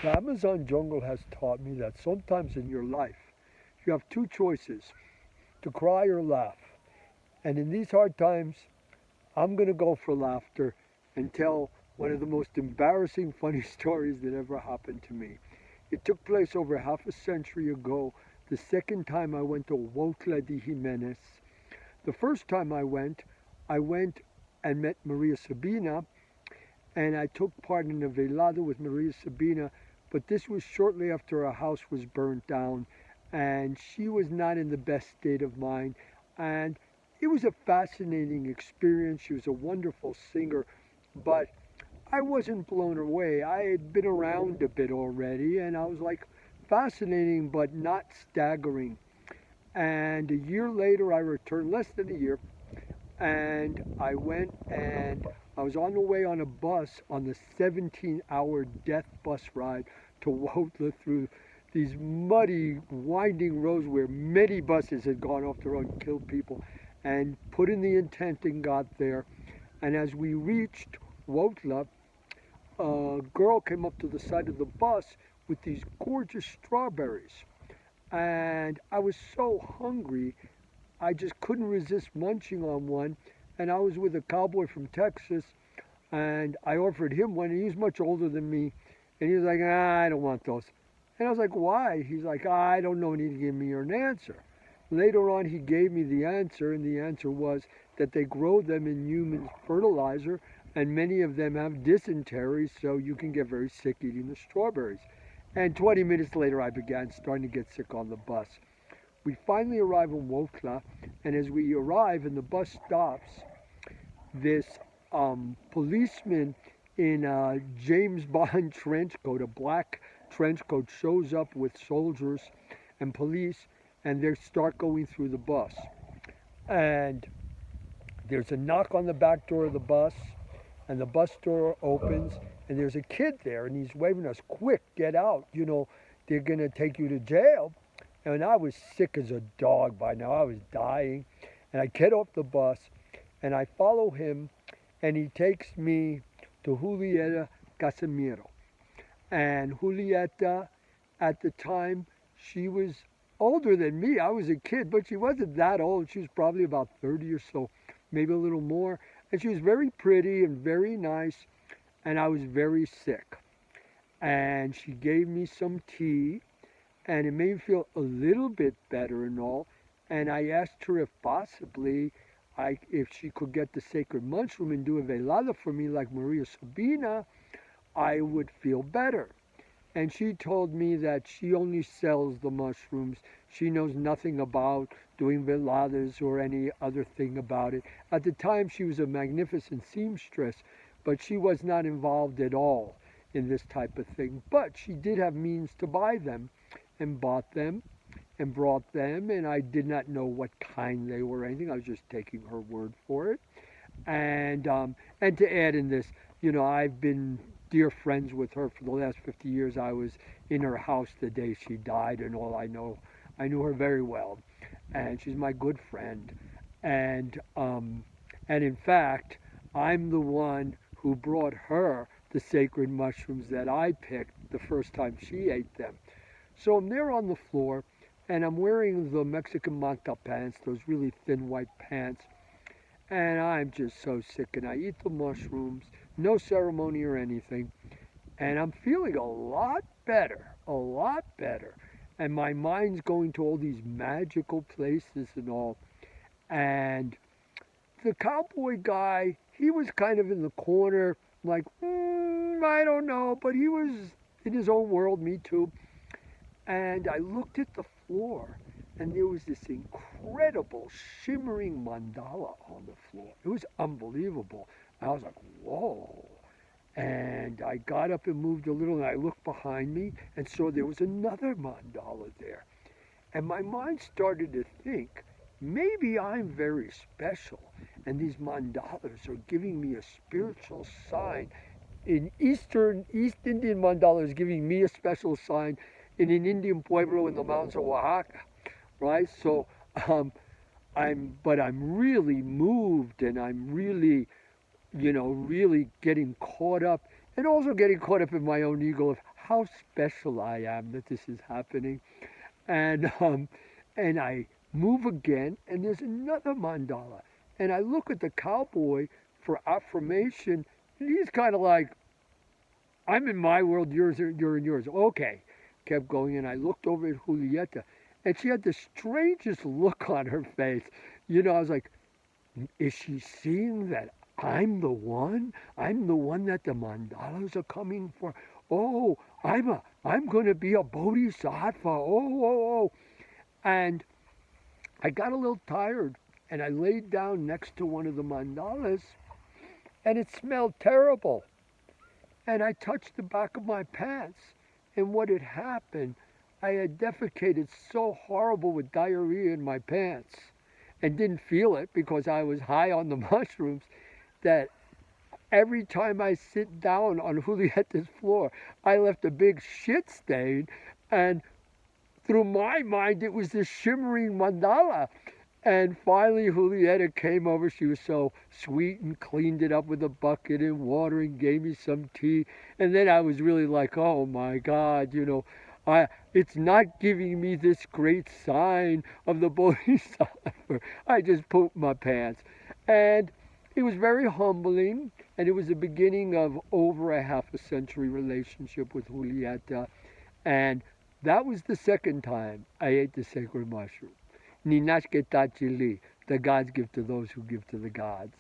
The Amazon jungle has taught me that sometimes in your life you have two choices, to cry or laugh. And in these hard times, I'm going to go for laughter and tell one of the most embarrassing funny stories that ever happened to me. It took place over half a century ago, the second time I went to Huautla de Jimenez. The first time I went and met Maria Sabina, and I took part in a velada with Maria Sabina, but this was shortly after her house was burnt down, and she was not in the best state of mind. And it was a fascinating experience. She was a wonderful singer, but I wasn't blown away. I had been around a bit already, and I was like, fascinating, but not staggering. And a year later, I returned, less than a year, and I went and I was on the way on a bus on the 17-hour death bus ride to Huautla through these muddy, winding roads where many buses had gone off the road and killed people, and put in the intent and got there. And as we reached Huautla, a girl came up to the side of the bus with these gorgeous strawberries. And I was so hungry, I just couldn't resist munching on one. And I was with a cowboy from Texas, and I offered him one, and he was much older than me. And he was like, I don't want those. And I was like, why? He's like, I don't know, you need to give me an answer. Later on, he gave me the answer, and the answer was that they grow them in human fertilizer, and many of them have dysentery, so you can get very sick eating the strawberries. And 20 minutes later, I began starting to get sick on the bus. We finally arrive in Huautla, and as we arrive and the bus stops, this policeman in a James Bond trench coat, a black trench coat, shows up with soldiers and police, and they start going through the bus. And there's a knock on the back door of the bus, and the bus door opens, and there's a kid there, and he's waving us, quick, get out, they're going to take you to jail. And I was sick as a dog by now. I was dying. And I get off the bus, and I follow him, and he takes me to Julieta Casimiro. And Julieta, at the time, she was older than me. I was a kid, but she wasn't that old. She was probably about 30 or so, maybe a little more. And she was very pretty and very nice, and I was very sick. And she gave me some tea, and it made me feel a little bit better and all. And I asked her if possibly if she could get the sacred mushroom and do a velada for me like Maria Sabina, I would feel better. And she told me that she only sells the mushrooms. She knows nothing about doing veladas or any other thing about it. At the time, she was a magnificent seamstress, but she was not involved at all in this type of thing. But she did have means to buy them, and bought them and brought them, and I did not know what kind they were or anything. I was just taking her word for it. And to add in this, I've been dear friends with her for the last 50 years. I was in her house the day she died and all. I knew her very well, and she's my good friend. And in fact, I'm the one who brought her the sacred mushrooms that I picked the first time she ate them. So I'm there on the floor, and I'm wearing the Mexican manta pants, those really thin white pants, and I'm just so sick, and I eat the mushrooms, no ceremony or anything, and I'm feeling a lot better, and my mind's going to all these magical places and all. And the cowboy guy, he was kind of in the corner, like, I don't know, but he was in his own world, me too. And I looked at the floor, and there was this incredible shimmering mandala on the floor. It was unbelievable. I was like, whoa. And I got up and moved a little, and I looked behind me and saw there was another mandala there. And my mind started to think, maybe I'm very special, and these mandalas are giving me a spiritual sign. East Indian mandala is giving me a special sign in an Indian pueblo in the mountains of Oaxaca, right? So I'm really moved, and I'm really, really getting caught up, and also getting caught up in my own ego of how special I am that this is happening. And I move again, and there's another mandala. And I look at the cowboy for affirmation, and he's kind of like, I'm in my world, you're in yours. Okay. Kept going, and I looked over at Julieta, and she had the strangest look on her face. I was like, is she seeing that I'm the one? I'm the one that the mandalas are coming for. Oh, I'm going to be a bodhisattva. Oh. And I got a little tired, and I laid down next to one of the mandalas, and it smelled terrible. And I touched the back of my pants, and what had happened, I had defecated so horrible with diarrhea in my pants and didn't feel it because I was high on the mushrooms, that every time I sit down on Julieta's floor, I left a big shit stain, and through my mind it was this shimmering mandala. And finally Julieta came over. She was so sweet and cleaned it up with a bucket and water and gave me some tea. And then I was really like, oh my God, it's not giving me this great sign of the Bodhisattva. I just pooped my pants. And it was very humbling, and it was the beginning of over a half a century relationship with Julieta. And that was the second time I ate the sacred mushroom. Ninashke Tachili, the gods give to those who give to the gods.